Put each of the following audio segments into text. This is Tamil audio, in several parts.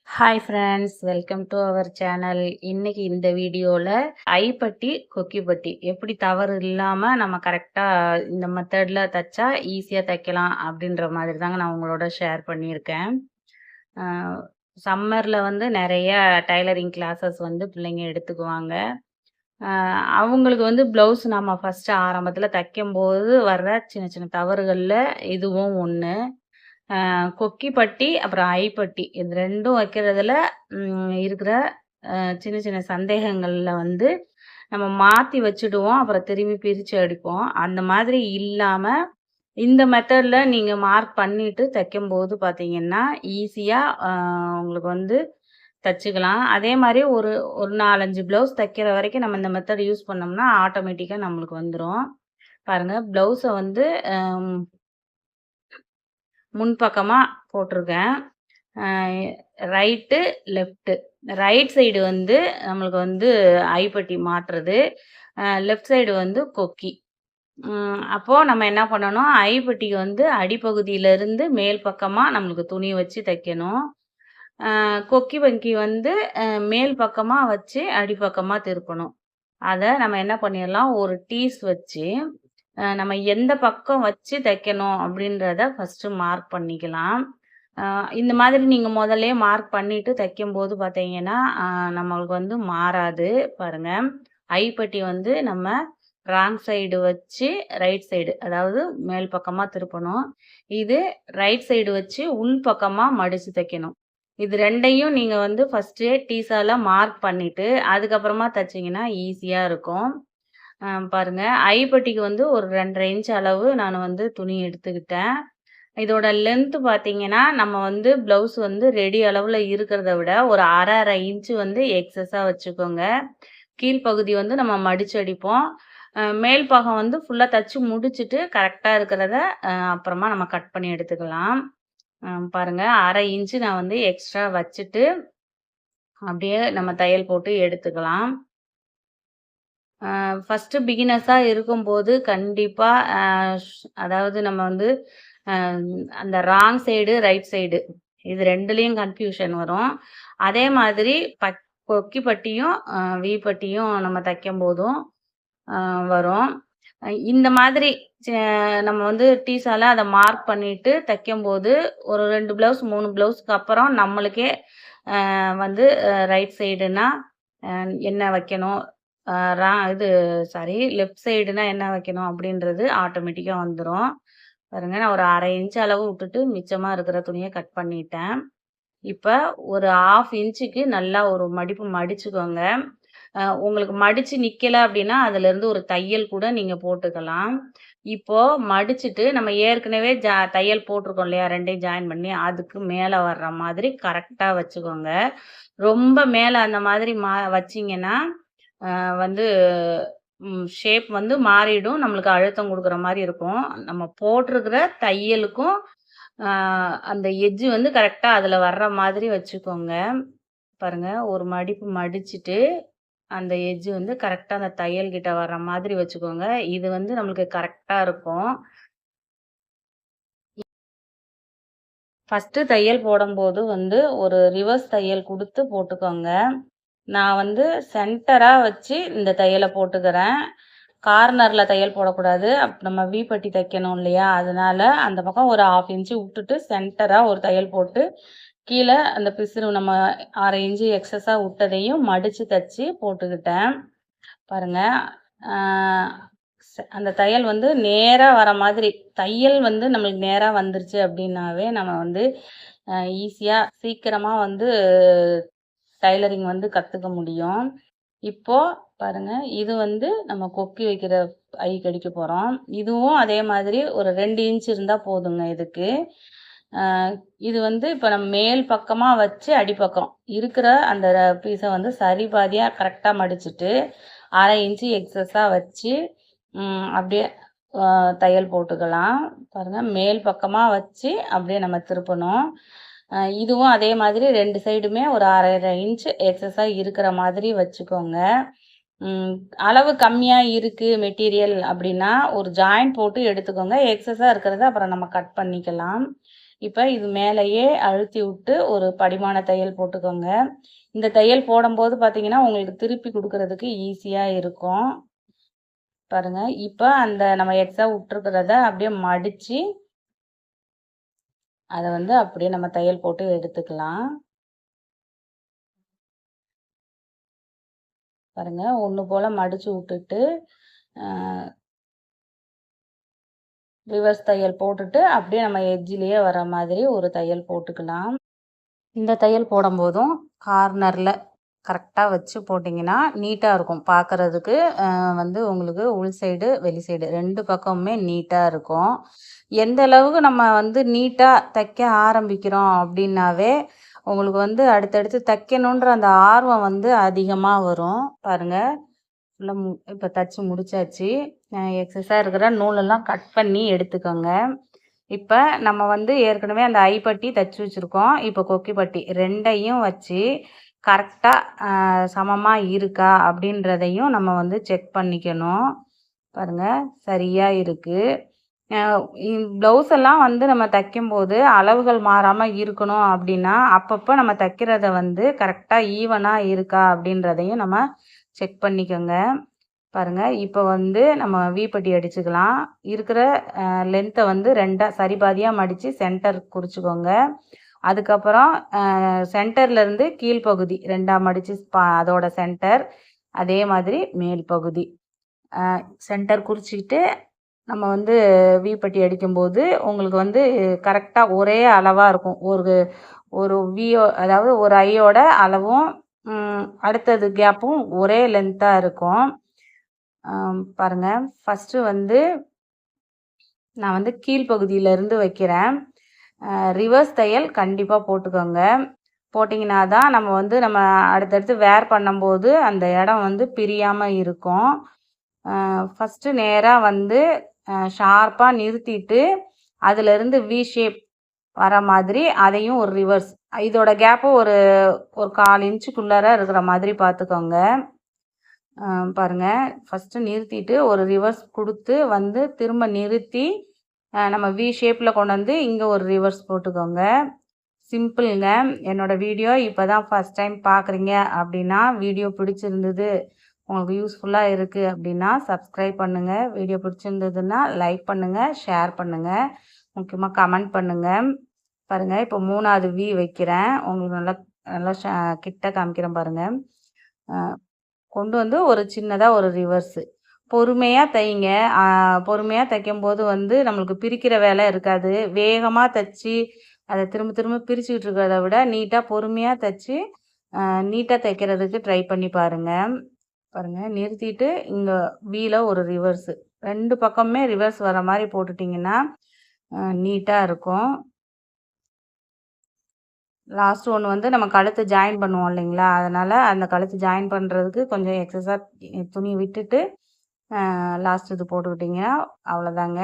Hi friends, welcome to our channel. இன்னைக்கு இந்த வீடியோவில் ஐப்பட்டி கொக்கி பட்டி எப்படி தவறு இல்லாமல் நம்ம கரெக்டாக இந்த மெத்தடில் தைச்சா ஈஸியாக தைக்கலாம் அப்படின்ற மாதிரி தாங்க நான் உங்களோட ஷேர் பண்ணியிருக்கேன். சம்மரில் வந்து நிறைய டைலரிங் கிளாஸஸ் வந்து பிள்ளைங்க எடுத்துக்குவாங்க. அவங்களுக்கு வந்து ப்ளவுஸ் நம்ம ஃபஸ்ட்டு ஆரம்பத்தில் தைக்கும்போது வர்ற சின்ன சின்ன தவறுகளில் இதுவும் ஒன்று. கொக்கி பட்டி, அப்புறம் ஐப்பட்டி இது 2ம் வைக்கிறதுல இருக்கிற சின்ன சின்ன சந்தேகங்கள்ல வந்து நம்ம மாத்தி வச்சுடுவோம். அப்புறம் திரும்பி பிரிச்சு அடிப்போம். அந்த மாதிரி இல்லாம, இந்த மெத்தட்ல நீங்க மார்க் பண்ணிட்டு தைக்கும்போது பார்த்தீங்கன்னா, ஈஸியா உங்களுக்கு வந்து தச்சுக்கலாம். அதே மாரி ஒரு ஒரு 4, 5 ப்ளவுஸ் தைக்கிற வரைக்கும் நம்ம இந்த மெத்தட் யூஸ் பண்ணோம்னா, ஆட்டோமேட்டிக்கா நம்மளுக்கு வந்துரும். பாருங்க, ப்ளவுஸ வந்து அ முன்பக்கமா போட்டிருக்கேன். அ ரைட்டு, லெஃப்ட்டு. ரைட் சைடு வந்து நம்மளுக்கு வந்து ஐப்பட்டி மாட்டுறது. லெஃப்ட் சைடு வந்து கொக்கி. அப்போ நம்ம என்ன பண்ணணும், ஐப்பட்டிக்கு வந்து அடிப்பகுதியிலிருந்து மேல் பக்கமா நம்மளுக்கு துணி வச்சு தைக்கணும். கொக்கி வங்கி வந்து மேல் பக்கமா வச்சு அடிப்பக்கமா திருப்பணும். அத நம்ம என்ன பண்ணிடலாம், ஒரு டீஸ் வச்சு நம்ம எந்த பக்கம் வச்சு தைக்கணும் அப்படின்றத ஃபஸ்ட்டு மார்க் பண்ணிக்கலாம். இந்த மாதிரி நீங்க முதல்லயே மார்க் பண்ணிட்டு தைக்கும்போது பார்த்தீங்கன்னா, நம்மளுக்கு வந்து மாறாது. பாருங்க, ஐப்பட்டி வந்து நம்ம ராங் சைடு வச்சு ரைட் சைடு, அதாவது மேல் பக்கமா திருப்பணும். இது ரைட் சைடு வச்சு உள் பக்கமா மடிச்சு தைக்கணும். இது 2யும் நீங்க வந்து ஃபர்ஸ்ட்டே டீஸால மார்க் பண்ணிட்டு, அதுக்கப்புறமா தைச்சீங்கன்னா ஈஸியா இருக்கும். பாருங்க, ஐப்பட்டிக்கு வந்து ஒரு 2 1/2 இன்ச் அளவு நான் வந்து துணி எடுத்துக்கிட்டேன். இதோட லென்த் பார்த்தீங்கன்னா, நம்ம வந்து ப்ளவுஸ் வந்து ரெடி அளவுல இருக்கிறத விட ஒரு 1/2 இன்ச் வந்து எக்ஸஸா வச்சுக்கோங்க. கீழ்ப்பகுதி வந்து நம்ம மடிச்சு அடிப்போம். மேல் பாகம் வந்து ஃபுல்லா தச்சு முடிச்சுட்டு கரெக்ட்டா இருக்கிறத அப்புறமா நம்ம கட் பண்ணி எடுத்துக்கலாம். பாருங்க, 1/2 இன்ச் நான் வந்து எக்ஸ்ட்ரா வச்சுட்டு, அப்படியே நம்ம தையல் போட்டு எடுத்துக்கலாம். ஃபர்ஸ்ட்டு பிகினர்ஸா இருக்கும்போது கண்டிப்பா அ ஷ் அதாவது நம்ம வந்து அ அந்த ராங் சைடு, ரைட் சைடு இது 2லயும் கன்ஃப்யூஷன் வரும். அதே மாதிரி கொக்கி பட்டியும், வி பட்டியும் நம்ம தைக்கும்போதும் வரும். இந்த மாதிரி ச நம்ம வந்து டீஸால அத மார்க் பண்ணிட்டு தைக்கும்போது, ஒரு 2 ப்ளவுஸ், 3 ப்ளவுஸ்க்கு அப்புறம் நம்மளுக்கே வந்து ரைட் சைடுனா என்ன வைக்கணும், அ ரா இது சாரி லெஃப்ட் சைடுனா என்ன வைக்கணும் அப்படின்றது ஆட்டோமேட்டிக்கா வந்துரும். பாருங்க, நான் ஒரு 1/2 இன்ச் அளவு விட்டுட்டு மிச்சமா இருக்கிற துணிய கட் பண்ணிட்டேன். இப்ப ஒரு 1/2 இன்ச்சுக்கு நல்லா ஒரு மடிப்பு மடிச்சுக்கோங்க. உங்களுக்கு மடிச்சு நிக்கல அப்படின்னா, அதுலேருந்து ஒரு தையல் கூட நீங்க போட்டுக்கலாம். இப்போ மடிச்சுட்டு நம்ம ஏற்கனவே தையல் போட்டிருக்கோம் இல்லையா? 2யும் ஜாயின் பண்ணி, அதுக்கு மேல வர்ற மாதிரி கரெக்ட்டா வச்சுக்கோங்க. ரொம்ப மேல அந்த மாதிரி வச்சீங்கன்னா, வந்து ஷேப் வந்து மாறிடும். நம்மளுக்கு அழுத்தம் குடுக்குற மாரி இருக்கும். நம்ம போட்டிருக்கிற தையலுக்கும், அ அந்த எட்ஜ் வந்து கரெக்ட்டா அதுல வர்ற மாதிரி வச்சுக்கோங்க. பாருங்க, ஒரு மடிப்பு மடிச்சுட்டு, அந்த எட்ஜ் வந்து கரெக்ட்டா அந்த தையல் கிட்ட வர்ற மாதிரி வச்சுக்கோங்க. இது வந்து நம்மளுக்கு கரெக்ட்டா இருக்கும். ஃபர்ஸ்ட்டு தையல் போடும்போது வந்து ஒரு ரிவர்ஸ் தையல் குடுத்து போட்டுக்கோங்க. நான் வந்து சென்டரா வச்சு இந்த தையல போட்டுக்கிறேன். கார்னர்ல தையல் போடக்கூடாது. நம்ம வி பட்டி தைக்கணும் இல்லையா? அதனால அந்த பக்கம் ஒரு 1/2 இன்ச் விட்டுட்டு சென்டரா ஒரு தையல் போட்டு, கீழ அந்த பிசுறு நம்ம 1/2 இன்ச் எக்ஸஸா விட்டதையும் மடிச்சு தச்சு போட்டுக்கிட்டேன். பாருங்க. ஆ அந்த தையல் வந்து நேரா வர மாதிரி, தையல் வந்து நம்மளுக்கு நேரா வந்துருச்சு அப்படின்னாவே, நம்ம வந்து ஈஸியா சீக்கிரமா வந்து டைலரிங் வந்து கத்துக்க முடியும். இப்போ பாருங்க, இது வந்து நம்ம கொக்கி வைக்கிற ஐக்கு அடிக்க போறோம். இதுவும் அதே மாதிரி ஒரு 2 இன்ச் இருந்தா போதுங்க இதுக்கு. அ இது வந்து இப்ப நம்ம மேல் பக்கமா வச்சு அடிப்பக்கம் இருக்கிற அந்த பீஸ வந்து சரி பாதியா கரெக்ட்டா மடிச்சுட்டு, 1/2 இன்ச் எக்ஸஸா வச்சு, அப்படியே தையல் போட்டுக்கலாம். பாருங்க, மேல் பக்கமா வச்சு அப்படியே நம்ம திருப்பணும். இதுவும் அதே மாதிரி 2 சைடுமே ஒரு 1/2 இன்ச் எக்ஸஸா இருக்கிற மாதிரி வச்சுக்கோங்க. ம் அளவு கம்மியா இருக்கு மெட்டீரியல் அப்படின்னா, ஒரு ஜாயின் போட்டு எடுத்துக்கோங்க. எக்ஸஸா இருக்கிறத அப்புறம் நம்ம கட் பண்ணிக்கலாம். இப்போ இது மேலேயே அழுத்தி விட்டு ஒரு படிமான தையல் போட்டுக்கோங்க. இந்த தையல் போடும்போது பார்த்தீங்கன்னா உங்களுக்கு திருப்பி கொடுக்கறதுக்கு ஈஸியாக இருக்கும். பாருங்க. இப்போ அந்த நம்ம எக்ஸ்ட்ரா விட்டுருக்கிறத அப்படியே மடித்து அதை வந்து அப்படியே நம்ம தையல் போட்டு எடுத்துக்கலாம். பாருங்க, ஒன்று போல் மடித்து விட்டுட்டு ரிவர்ஸ் தையல் போட்டுட்டு அப்படியே நம்ம எட்ஜிலேயே வர மாதிரி ஒரு தையல் போட்டுக்கலாம். இந்த தையல் போடும்போதும் கார்னரில் கரெக்டாக வச்சு போட்டிங்கன்னா நீட்டாக இருக்கும் பார்க்குறதுக்கு. வந்து உங்களுக்கு உள் சைடு வெளி சைடு 2 பக்கமுமே நீட்டாக இருக்கும். எந்த அளவுக்கு நம்ம வந்து நீட்டாக தைக்க ஆரம்பிக்கிறோம் அப்படின்னாவே உங்களுக்கு வந்து அடுத்தடுத்து தைக்கணுன்ற அந்த ஆர்வம் வந்து அதிகமாக வரும். பாருங்கள், ஃபுல்லாக இப்போ தச்சு முடிச்சாச்சு. எக்ஸஸாக இருக்கிற நூலெல்லாம் கட் பண்ணி எடுத்துக்கோங்க. இப்போ நம்ம வந்து ஏற்கனவே அந்த ஐப்பட்டி தச்சு வச்சுருக்கோம். இப்போ கொக்கி பட்டி 2யும் வச்சு கரெக்டாக சமமாக இருக்கா அப்படின்றதையும் நம்ம வந்து செக் பண்ணிக்கணும். பாருங்கள், சரியாக இருக்குது. ப்ளவுஸ் எல்லாம் வந்து நம்ம தைக்கும்போது அளவுகள் மாறாமல் இருக்கணும் அப்படின்னா அப்பப்போ நம்ம தைக்கிறத வந்து கரெக்டாக ஈவனாக இருக்கா அப்படின்றதையும் நம்ம செக் பண்ணிக்கோங்க. பாருங்கள், இப்போ வந்து நம்ம வீப்பட்டி அடிச்சுக்கலாம். இருக்கிற லென்த்தை வந்து 2ஆக சரிபாதியாக மடித்து சென்டர் குறிச்சிக்கோங்க. அதுக்கப்புறம் சென்டர்லேருந்து கீழ்ப்பகுதி 2ஆக மடித்து அதோட சென்டர், அதே மாதிரி மேல் பகுதி சென்டர் குறிச்சிக்கிட்டு நம்ம வந்து வீப்பட்டி அடிக்கும்போது உங்களுக்கு வந்து கரெக்டாக ஒரே அளவாக இருக்கும். ஒரு வியோ அதாவது ஒரு ஐயோட அளவும் அடுத்தது கேப்பும் ஒரே லென்த்தாக இருக்கும். பாருங்கள், ஃபஸ்ட்டு வந்து நான் வந்து கீழ்ப்பகுதியிலேருந்து வைக்கிறேன். ரிவர்ஸ் தையல் கண்டிப்பாக போட்டுக்கோங்க. போட்டிங்கன்னா தான் நம்ம வந்து நம்ம அடுத்தடுத்து வேர் பண்ணும்போது அந்த இடம் வந்து பிரியாமல் இருக்கும். ஃபஸ்ட்டு நேராக வந்து ஷார்ப்பாக நிறுத்திட்டு அதிலிருந்து வி ஷேப் வர மாதிரி அதையும் ஒரு ரிவர்ஸ், இதோட கேப்பு ஒரு 1/4 இன்ச்சுக்குள்ளார இருக்கிற மாதிரி பார்த்துக்கோங்க. பாருங்கள், ஃபஸ்ட்டு நிறுத்திட்டு ஒரு ரிவர்ஸ் கொடுத்து வந்து திரும்ப நிறுத்தி நம்ம வி ஷேப்பில் கொண்டு வந்து இங்கே ஒரு ரிவர்ஸ் போட்டுக்கோங்க. சிம்பிளுங்க. என்னோடய வீடியோ இப்போ தான் ஃபஸ்ட் டைம் பார்க்குறீங்க அப்படின்னா வீடியோ பிடிச்சிருந்தது, உங்களுக்கு யூஸ்ஃபுல்லாக இருக்குது அப்படின்னா சப்ஸ்கிரைப் பண்ணுங்கள். வீடியோ பிடிச்சிருந்ததுன்னா லைக் பண்ணுங்கள், ஷேர் பண்ணுங்கள், முக்கியமாக கமெண்ட் பண்ணுங்கள். பாருங்கள், இப்போ 3வது வி வைக்கிறேன். உங்களுக்கு நல்லா நல்லா கிட்ட காமிக்கிறேன் பாருங்கள். கொண்டு வந்து ஒரு சின்னதாக ஒரு ரிவர்ஸு பொறுமையாக தைங்க. பொறுமையாக தைக்கும்போது வந்து நம்மளுக்கு பிரிக்கிற வேலை இருக்காது. வேகமாக தைச்சி அதை திரும்ப திரும்ப பிரிச்சுக்கிட்டு இருக்கிறத விட நீட்டாக பொறுமையாக தைச்சி நீட்டாக தைக்கிறதுக்கு ட்ரை பண்ணி பாருங்கள். பாருங்கள், நிறுத்திட்டு இங்கே வீல ஒரு ரிவர்ஸு 2 பக்கமுமே ரிவர்ஸ் வர மாதிரி போட்டுட்டிங்கன்னா நீட்டாக இருக்கும். லாஸ்ட் ஒன்று வந்து நம்ம கழுத்து ஜாயின் பண்ணுவோம் இல்லைங்களா, அதனால் அந்த கழுத்து ஜாயின் பண்ணுறதுக்கு கொஞ்சம் எக்ஸஸாக துணி விட்டுட்டு லாஸ்ட் இது போட்டுக்கிட்டிங்கன்னா அவ்வளோதாங்க.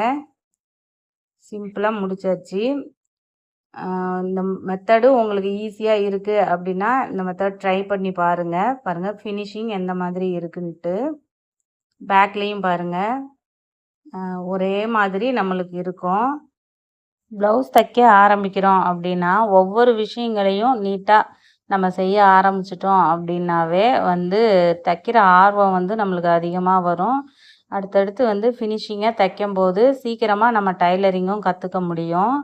சிம்பிளாக முடிச்சாச்சு. இந்த மெத்தடு உங்களுக்கு ஈஸியாக இருக்குது அப்படின்னா இந்த மெத்தட் ட்ரை பண்ணி பாருங்கள். பாருங்கள் ஃபினிஷிங் எந்த மாதிரி இருக்குன்ட்டு. பேக்லேயும் பாருங்கள் ஒரே மாதிரி நம்மளுக்கு இருக்கும். ப்ளவுஸ் தைக்க ஆரம்பிக்கிறோம் அப்படின்னா ஒவ்வொரு விஷயங்களையும் நீட்டாக நம்ம செய்ய ஆரம்பிச்சிட்டோம் அப்படின்னாவே வந்து தைக்கிற ஆர்வம் வந்து நம்மளுக்கு அதிகமாக வரும். அடுத்தடுத்து வந்து ஃபினிஷிங்காக தைக்கும்போது சீக்கிரமாக நம்ம டைலரிங்கும் கற்றுக்க முடியும்.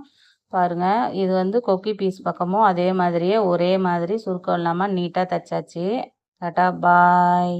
பாருங்கள், இது வந்து கொக்கி பீஸ் பக்கமும் அதே மாதிரியே ஒரே மாதிரி சுருக்கம் இல்லாமல் நீட்டாக தைச்சாச்சு. டாட்டா பாய்.